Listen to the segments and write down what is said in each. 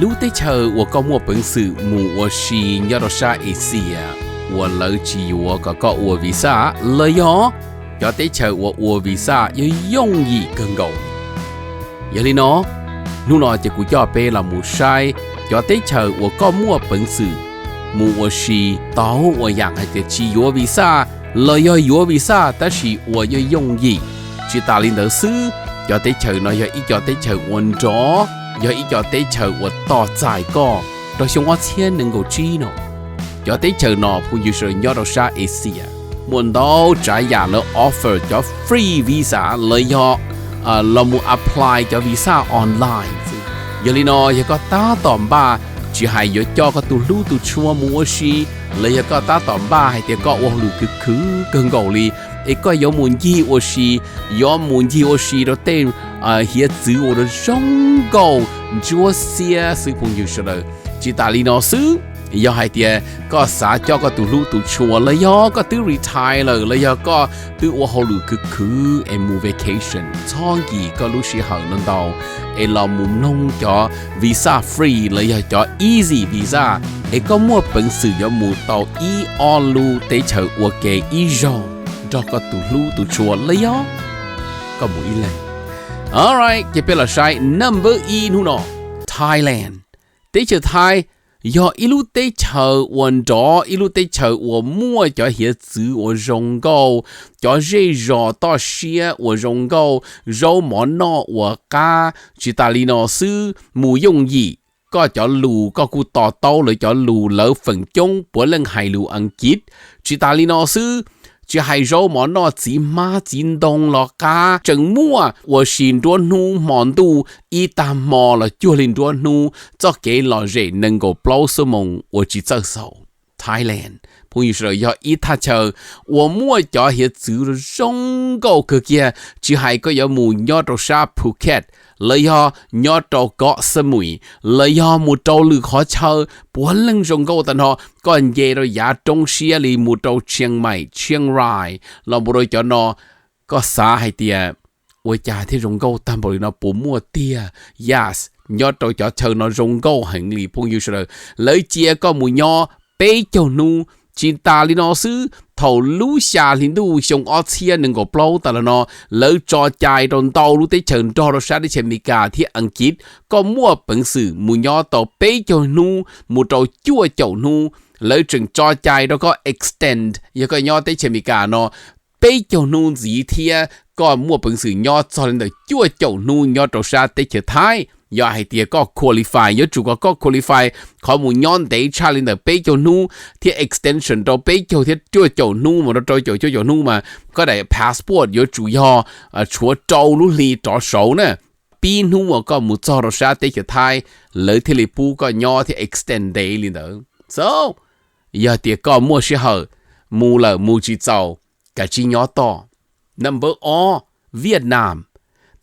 路得chờ我搞我本事，我是要到啥意思啊？我来自我个我 visa 来哟，要得chờ我 visa 要容易更高。有哩喏，努喏就古要背了木晒，要得chờ我搞我本事，我是到我养还得自我 visa 来要我 visa， 但是我要容易，去打领导事，要得chờ喏要得chờ稳着。有一個得chờ我多在個，到時我錢能夠知喏。有得chờ喏，朋友說要到啥意思啊？門到在呀了 offer 咗 free visa 嚟咗เรา冇 apply 咗 visa online。有哩喏，有個打檔吧，只係有咗個度路度錯冇事，你有個打檔吧係啲個我路佢更高哩。一個有滿意我是，有滿意我是都得hier自我的忠告，做些小朋友說了，只打理老師，又係啲個啥叫個讀路讀錯了，又個讀 retire 了，又個讀我好路佢冇 vacation， 長期個路時候能到，เรา冇弄咗 visa free 了，又咗 easy visa， 個冇本事又冇到路得求我嘅樣。cho có tụ lưu tụ chùa lấy ó có mũi lên. Alright, cái bên là sai number 1 hú nọ Thailand. Tế chờ Thái do ilu tế chờ quần đó ilu tế chờ của mua cho hiện chữ của rong câu cho dễ rõ to xia của rong câu rau món nọ của cá chỉ ta li nọ sư mù dùng gì có cho lù có cụ tỏ tao lại cho lù lỡ phần chung của lần hai lù ăn chít chỉ ta li nọ sư chỉ hai rau món nọ chỉ má chín đông lọ cá chẳng mua của xin đua nu món tu y tam mò là chưa lên đua nu cho cái lọ rễ nâng cổ bao số mông của chỉ cho sầu Thailand 朋友说要一他chờ我mua cho hiện chữ rong câu cơ kia chỉ hai có有mù nhớ đồ sa Phuket lấy ho nhớ đồ got Samui lấy ho một đồ lư khó chờ bốn lần rong câu tận họ còn về rồi giá trong xia li một đồ Chiang Mai Chiang Rai là một đồ cho nó có xa hay tiệt ôi cha thế rong câu tam bộ nó bốn mua tiệt yes nhớ đồ cho chờ nó rong câu hành lý 朋友說lấy chia có mù nhớ bé cho nu chỉ ta li nó sư thầu lú xa li nu xong ở chia nâng có bao ta là nó lỡ cho chạy đồn tàu lú tới chừng cho nó sát đi xem Mika thì ăn chít có mua bản sự mua nhỏ tàu bé cho nu mua tàu chua chậu nu lỡ chừng cho chạy đó có extend giờ có nhỏ tới xem Mika nó bé cho nu gì thì có mua bản sự nhỏ cho nên là chua chậu nu nhỏ tàu sát tới chờ Thái giờ hay tiệt có qualify giờ chủ có qualify có một nhóm để challenge được bây giờ nu thì extension đó bây giờ thì chưa chỗ nu mà nó chưa chỗ nu mà có đại passport giờ chủ yếu chúa châu lu li cho số nè pin nu mà có một chỗ đó sẽ tới Thái lấy thì lipu có nhỏ thì extend day lên đó so giờ tiệt có mua sẽ hở mua là mua chỉ giàu cái chi nhỏ to number 2 Việt Nam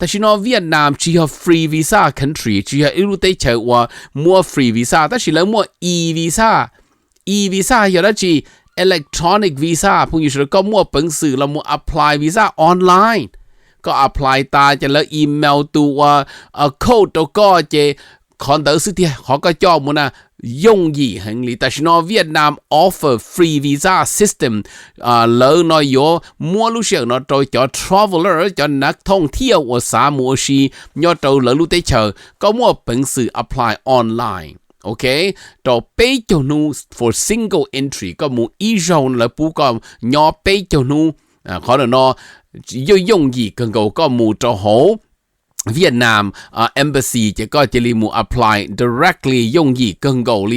但是呢，越南只有 free visa country， 只有一路得chờ我mua free visa， 但是呢mua e visa，e visa 有的是 electronic visa， 朋友說個mua本事啦mua apply visa online， 個 apply 大就了 email 到code 到個嘅看到是啲，學個叫乜啊？容易很理，但是呢，越南 offer free visa system， lỡ nó có mua lúc sau nó cho traveler cho นักท่องเที่ยวว่าสามารถสิย้อนตัวlỡ lúc tới chờ có mua bản sự apply online， ok， ตัวไปจนู for single entry ก็มูอีจงแล้วปุ๊ก็ย้อนไปจนูขอเนาะ要容易更高ก็มูจะ好。Việt Nam embassy จะก็จะรีมู apply directly 容易更高哩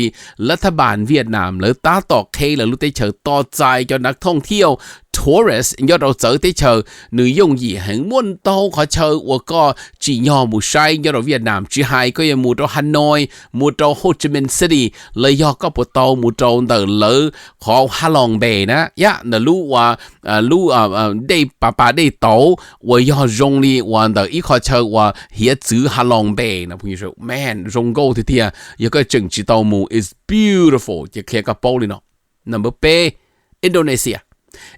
รัฐบาลเวียดนามหรือตาตอกเคหรือรู้ได้เชิญต่อใจcho นักท่องเที่ยว tourist ยอดเราเจอได้เชิญหรือ容易很มุ่นโตขอเชิญว่าก็จีนยอมูใช้ยอดเราเวียดนามจีไฮก็ยังมูโตฮันนอยมูโตโฮจิมินห์ซิตี้เลยยอก็ปวดโตมูโตเดินเลยขอฮาลองเบย์นะยะเนรู้ว่ารู้ได้ป้าได้โตว่ายอจงลีว่าเดอีขอเชิญว่าเฮียจื้อฮาลองเบย์นะพวกนี้说 man จงโก้ที่เทียยังก็จึงจีโตมู is beautiful จะเคลียร์กับโป้เลยเนาะ number 8 Indonesia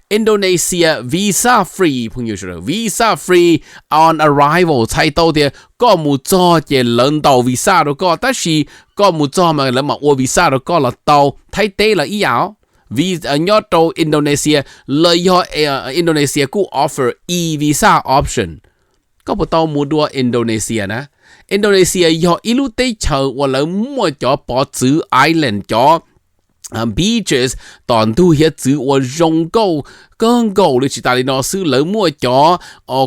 Indonesia visa free 朋友說 visa free on arrival 猜到的個冇做嘅輪到 visa 都個，但是個冇做嘛，你嘛我 visa 都個啦到睇低啦以後 visa 要到 Indonesia 你要Indonesia กู offer e visa option ก็冇到冇多 Indonesia นะ Indonesia 要一路地球我哋冇咗保住 island 咗beaches 當都係指我用夠更夠你知道你老師你冇咗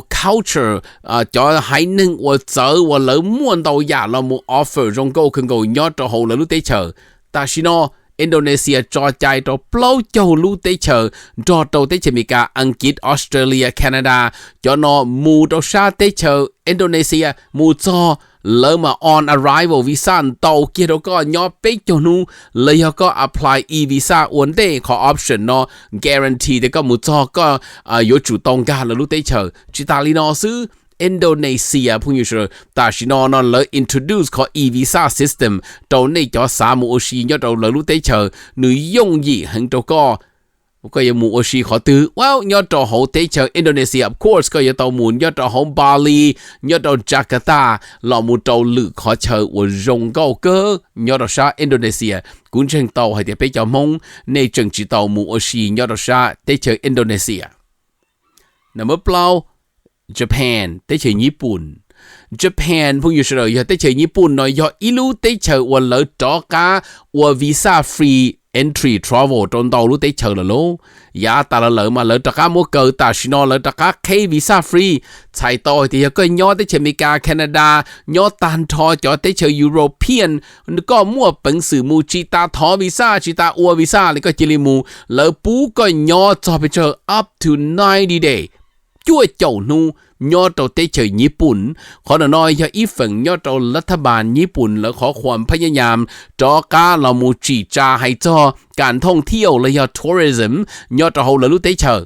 culture 咗係能我走我你冇到呀你冇 offer 用夠更夠要到好你地球但是呢 Indonesia 再ใจ到เปล่าเจ้าลูกได้เชอจอ到ได้เชอเมริกาอังกฤษออสเตรเลียแคนาดาจอนอมู到ชาได้เชออินโดนีเซียมูจอเลยมา on arrival visa 到เกี่ยวก็ย้อนไปจนูเลยก็ apply e visa วันเดขอ option เนาะ guarantee แต่ก็มูจอก็อยู่จุดตรงกันแล้วลูกได้เชอจิตาลีนอซื้อIndonesia 朋友說，但是呢，來 introduce 個 e-visa system 到呢咗三冇事，一到來路地球，你容易很多個，個有冇事可對 ，well 一到好地球 Indonesia of course 個有到門，一到好巴黎，一到 Jakarta， 落冇到旅可球我用高個，一到啥 Indonesia， 觀眾到係啲比較懵，你政治到冇事，一到啥地球 Indonesia， 那麼包。Japan ได้เจอญี่ปุ่น Japan พวกอยู่เฉยๆได้เจอญี่ปุ่นหน่อยยออีลูได้เจอวันเลยจอกาว่า visa free entry travel จน到ลูได้เจอแล้วยาแต่ละเลยมาเลยจอกาโมเกิดแต่ชิโนเลยจอกา K visa free ใช้ต่อที่ก็ยอได้เจออเมริกาแคนาดายอตันทอจอได้เจอ European ก็มั่วเป็นสื่อมูจิตาทอ visa จิตาอัว visa แล้วก็จิลิมูแล้วปูก็ยอจะไปเจอ up to 90 dayช่วยเจ้าหนูย้อนตัวเตเฉยญี่ปุ่นขอหน่อยอย่าอีฝั่งย้อนตัวรัฐบาลญี่ปุ่นแล้วขอความพยายามจอการเรามูจีจาให้จอการท่องเที่ยวและยาทัวริซึมย้อนตัวเรารู้เตเฉย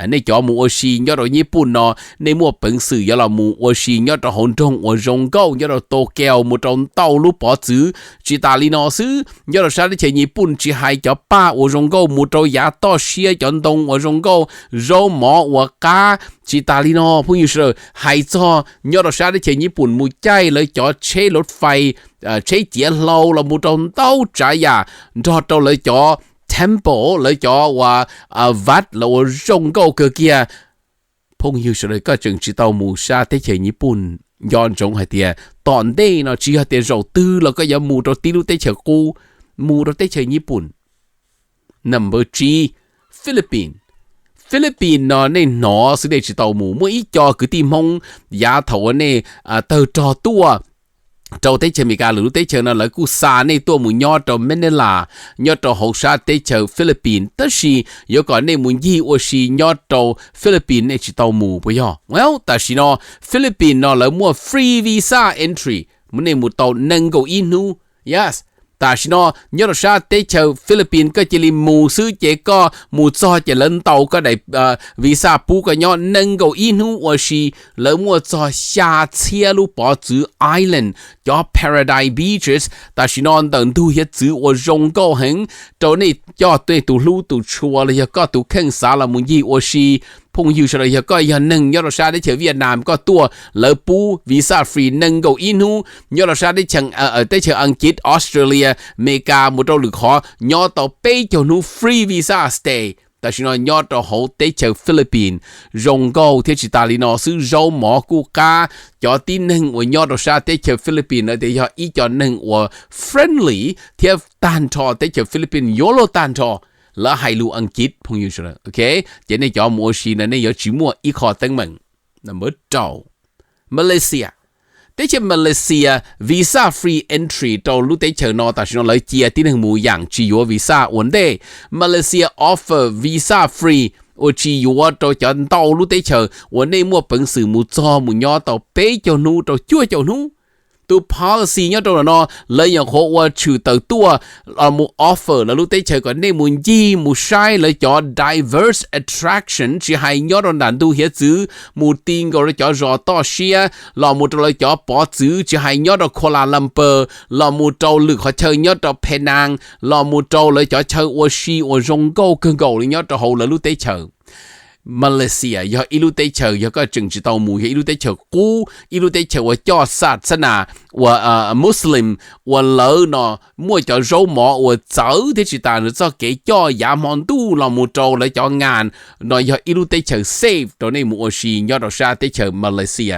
ในจอมูโอชิย้อนตัวญี่ปุ่นเนาะในมัวเป็นสื่อยาเรามูโอชิย้อนตัวฮงจงอจงเก้าย้อนตัวโตเกียวมูจงเต้าลูกปอจื้อจิตาลีนอซื้อย้อนตัวชาติเฉยญี่ปุ่นจีให้จอป้าอจงเก้ามูจงยาต่อเชียจนตรงอจงเก้าโรหมอวกาจิตาลีนอผู้อยู่เฉยให้จอยอดชาติเฉยญี่ปุ่นมูใจเลยจอเชรถไฟเชเจียเราเรามูจงเต้าใจยาจอตัวเลยจอtemple เลยจอว่าวัดเราจงเก้าเกียพงอยู่เฉยก็จึงจิตเอามูชาติเฉยญี่ปุ่นย้อนจงให้เดียตอนเด้เนาะจีให้เดียเราตื้อแล้วก็ยังมูตัวตีลูกเตเฉยกูมูตัวเตเฉยญี่ปุ่น number G ฟิลิปปินส์เนาะในหนอสิเดจิตเอามูเมื่ออีจอคือตีมงยาถาวเนี่ยเตอจอตัวเจ้าเตเชอเมริกาหรือเตเชอนั่นแหละกูซาในตัวมุนยอดตัวเมเนลายอดตัวฮกชาเตเชอฟิลิปปินส์แต่ชียก่อนในมุนยี่โอชียอดตัวฟิลิปปินส์ในจิตเอามูไปย่อ well แต่ชีเนาะฟิลิปปินส์เนาะแล้วมัว free visa entry มันในมุนตัวนังกูอินู yesแต่ชิโนยอดชาติเชอฟิลิปปินส์ก็จะลิมูซื้อเจก็มูซอจะเล่นเตาก็ได้วีซ่าปูก็ยอดนังกูอินูว่าชีแล้วมัวซอชาเชียลูปอจือไอแลนด์จอ Paradise Beaches แต่ชิโน等ดูเฮ็ดจือว่าจงก็เห็นตัวนี้ยอดตัวตูลูตูชัวเลยก็ตูเข่งสารมุนยี่ว่าชีพงอยู่เฉลยก็ยังหนึ่งยอดชาได้เฉยเวียดนามก็ตัวเลปูวีซ่าฟรีหนึ่งกูอินูยอดชาได้เฉยได้เฉยอังกฤษออสเตรเลียอเมริกาหมดเราหรือขอยอดต่อไปเจ้าหนูฟรีวีซ่าสเตย์แต่ชิโนยอดต่อเขาได้เฉยฟิลิปปินส์จงก็ที่จิตาลีนอซื้อโจหมอกูกาจอที่หนึ่งว่ายอดชาได้เฉยฟิลิปปินส์แต่ยอดอีจอหนึ่งว่า friendly ที่ตันทอได้เฉยฟิลิปปินส์โยโลตันทอแล้วให้รู้อังกฤษพงอยู่เฉยโอเคเจนในจอมัวชีนั้นในยอจิมัวอีขอตั้งมึงนั่นเมื่อเจ้ามาเลเซียแต่เช่นมาเลเซียวีซ่าฟรีเอนทรีตัวรู้แต่เชิญนอแต่ฉันเลยเจียที่หนึ่งมูอย่างจีโอวีซ่าวันเดย์มาเลเซียออฟเฟอร์วีซ่าฟรีโอจีโอตัวจะตัวรู้แต่เชิญวันนี้มัวเป็นสื่อมูจอมูยอตัวเป๊ะเจ้าหนูตัวช่วยเจ้าหนูต tu policy nhớ đâu là nó lấy những họ và trừ từ tua một offer là lúc đấy chơi còn nên muốn gì muốn sai lấy cho diverse attraction chỉ hay nhớ đâu là tu hết chữ một tin gọi cho rõ to xia là một lấy cho bỏ chữ chỉ hay nhớ đâu Kuala Lumpur là một trâu lực họ chơi nhớ đâu Penang là một trâu lấy cho chơi Oshi ở Rong Câu cơn cầu lấy nhớ đâu hậu là lúc đấy chơi Malaysia do ilu tế chờ do có chừng chỉ tàu mù ilu tế chờ cũ ilu tế chờ và cho sát sana và Muslim và lỡ nó mua cho rau mỏ và chở thế chỉ ta nữa cho cái cho giá món tu là một trâu lại cho ngàn nó do ilu tế chờ save đó này mua gì do đó ra tế chờ Malaysia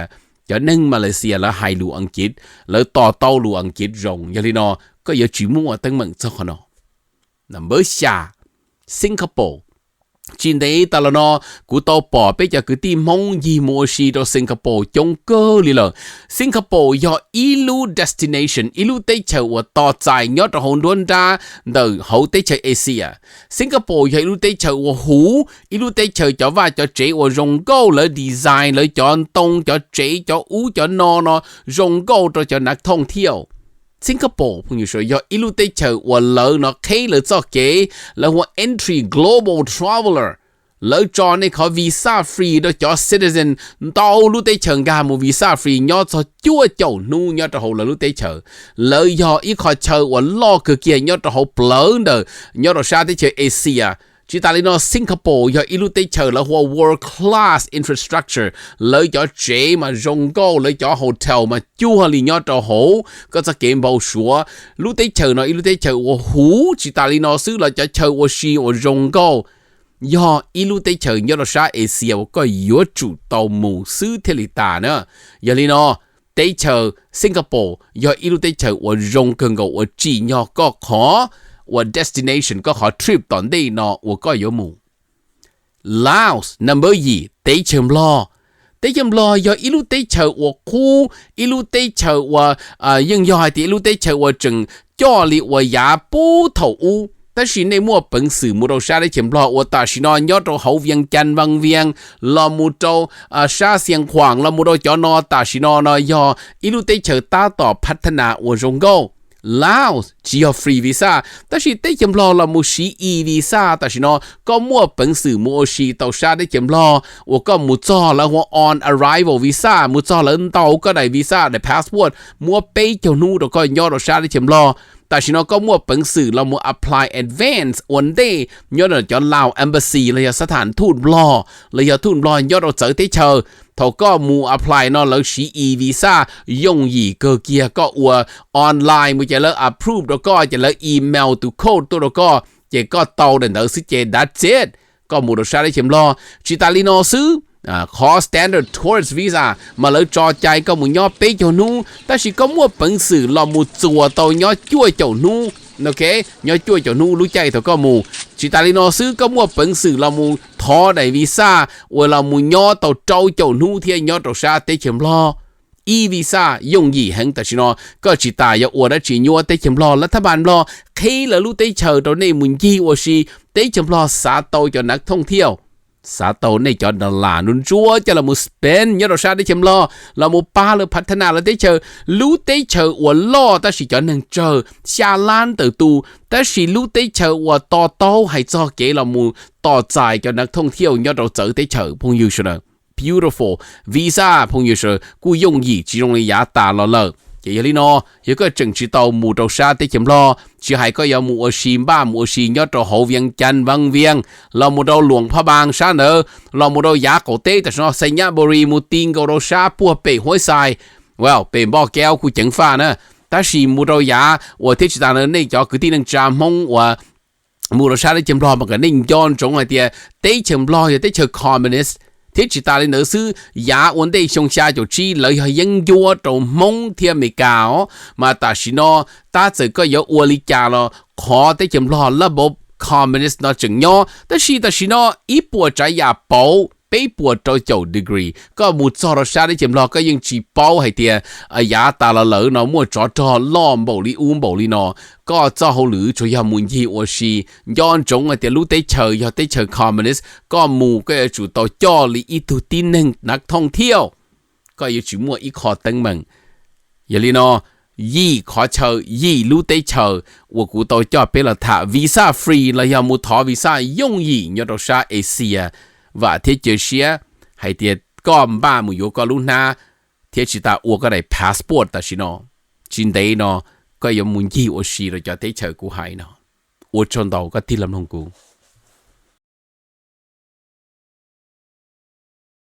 cho nên Malaysia là hai lũ ăn chít lỡ to tàu lũ ăn chít rồng do nên nó có giờ chỉ mua tăng mừng cho nó number 4 Singapore trên đấy ta là nó của tàu bỏ bây giờ cứ tìm mong gì mua gì đó Singapore trong cơ li lờ Singapore do ilu destination ilu tây châu và tàu dài nhớ là hồn đuôn ra từ hậu tây châu Asia Singapore do ilu tây châu và hú ilu tây châu cho vào cho chế và rong câu lấy design lấy cho tông cho chế cho ú cho nó rong câu cho nạc thông thiểu Singapore 朋友说要一路得走我老呢开了做给了我 entry global traveler 老做那个 visa free 的叫 citizen 到路得走噶冇 visa free 要做就就努要做好了路得走老要一个走我老个嘅要做好 blown 的要做啥得走 Asia chỉ ta lên nó Singapore do ilu tây chờ là hoa world class infrastructure lấy cho chế mà rong câu lấy cho hotel mà chu hà liền cho hổ có sẽ kiếm bao số lu tây chờ nó ilu tây chờ hoa hú chỉ ta lên nó xứ là cho chờ hoa xì hoa rong câu do ilu tây chờ nhớ là sao Asia có yếu chủ tàu mù xứ thế li ta nữa giờ lên nó tây chờ Singapore do ilu tây chờ hoa rong cần cầu hoa chỉ nhỏ có khó và destination ก็ขอ trip ตอนนี้เนาะว่าก็有หมู่ Laos number 2ได้เชิมรอได้เชิมรอยออีลูได้เชิว่าคู่อีลูได้เชิว่ายังยอให้อีลูได้เชิว่าจึงจ่อลิว่ายาปูเถ่าอู但是ในมั่ว本事冇到沙的前不我但是呢要到好วีจันวังเวียงเรา冇到沙เสียงขวางเรา冇到จอนอ但是呢ยออีลูได้เชิตาต่อพัฒนาว่าจงโกLaos 只有 free visa 但是ได้จำลองเรา冇是 e visa 但是呢ก็มั่ว本事冇是到沙ได้จำลอง我ก็冇จ่อแล้วว่า on arrival visa 冇จ่อแล้ว到ก็ได้ visa ได้ passport มั่วไปเจ้านู่นก็ย่อ到沙ได้จำลองแต่ฉันก็มั่ว本事เรามั่ว apply advance one day ย่อ到ลาว embassy เลยสถานทูตรอเลยทูตรอย่อ到เจอที่เชอเขาก็มู apply เนาะแล้วสี e visa ยงยี่เกเกียก็อออนไลน์มันจะแล้ว approve แล้วก็จะแล้ว email to code ตัวแล้วก็จะก็โตเดินเอาสิเจ that's it ก็มูเราใช้ได้เข็มรอจิตาลีโนซื้อขอ standard tourist visa มาแล้วจอใจก็มูย่อไปเจ้านู้แต่สิก็มั่ว本事เรามูจัวโตย่อช่วยเจ้านู้โอเคย่อช่วยเจ้านู้รู้ใจเขาก็มูจิตาลีโนซื้อก็มั่ว本事เรามูทอได้วีซ่าว่าเรามูย่อตัวเจ้าเจ้านู้ที่ย่อตัวชาเตเข็มรอe visa 用意很但是呢ก็จิตายว่าได้จีย่อเตเข็มรอรัฐบาลรอเคแล้วรู้เตเชอตัวนี้มุนยี่ว่าสิเตเข็มรอสาโตจนนักท่องเที่ยวสาโตในจอดลานุนจัวจะเรามูสเปนยอดชาได้เข็มรอเรามูป้าเราพัฒนาเราได้เจอรู้ได้เจอว่าล่อแต่สิจอหนึ่งเจอชาล้านตัวตูแต่สิรู้ได้เจอว่าต่อโตให้จอเก๋เรามูต่อใจจนนักท่องเที่ยวยอดเราเจอได้เจอพงยูชนะ beautiful visa พงยูชนะกูยงยี่จีรงในยาตาเราเลยอย่างนี้เนาะยังก็จึงจิตเอาหมู่เราชาได้เข็มรอchỉ hay có有หมู่ชิมบ้าหมู่ชิยอดเราหัวเวียงจันทร์วังเวียงเราหมู่เราหลวงพระบางชาเนอเราหมู่เรายาโกเต้แต่ฉันสัญญาบริมุติงก็เราชาปัวเป๋ห้วยทรายwell เป็นบ่อแก้วกูจังฟ้านะแต่是หมู่เรายาว่าที่จิตาเนอในจอคือที่นั่งจามมงว่าหมู่เราชาได้เข็มรอมันก็นิ่งย้อนจงไอเดียได้เข็มรออย่าได้เจอ communist thế chỉ ta lên nữ sư giá vấn đề xong xa cho chi lợi hay dân vua trong mong thiên mỹ cao mà ta chỉ nó ta chỉ có yếu ua lý cha lo khó tới chấm lo là bộ communist nó chừng nhau ta chỉ nó ít bộ trái nhà bảo bé bộ trôi chầu degree có một số đó xa tới chấm lo có những chỉ bảo hay tiền giá ta là lỡ nó mua cho lo bảo lý bảo lý nó có cho hậu lữ cho nhà muốn gì ở xíย้อนจงไอเดียรู้ได้เชยได้เชยคอมมิวนิสต์ก็หมู่ก็จะจุดต่อจ่อลีอีตุตีนึงนักท่องเที่ยวก็อยู่จุดมั่วอีคอตั้งมึง giờ li nó y khó chờ y lưu tế chờ của cụ tôi cho biết là thả visa free là do một thọ visa dùng y nhớ đâu sa Asia và thế giới xia hay tiệt con ba một yếu có lúc na thế chỉ ta uống cái này passport ta xin nó trên đấy nó có 有 muốn gì ở xí rồi cho tế chờ của hai nó ở trong đầu có tin làm không cụ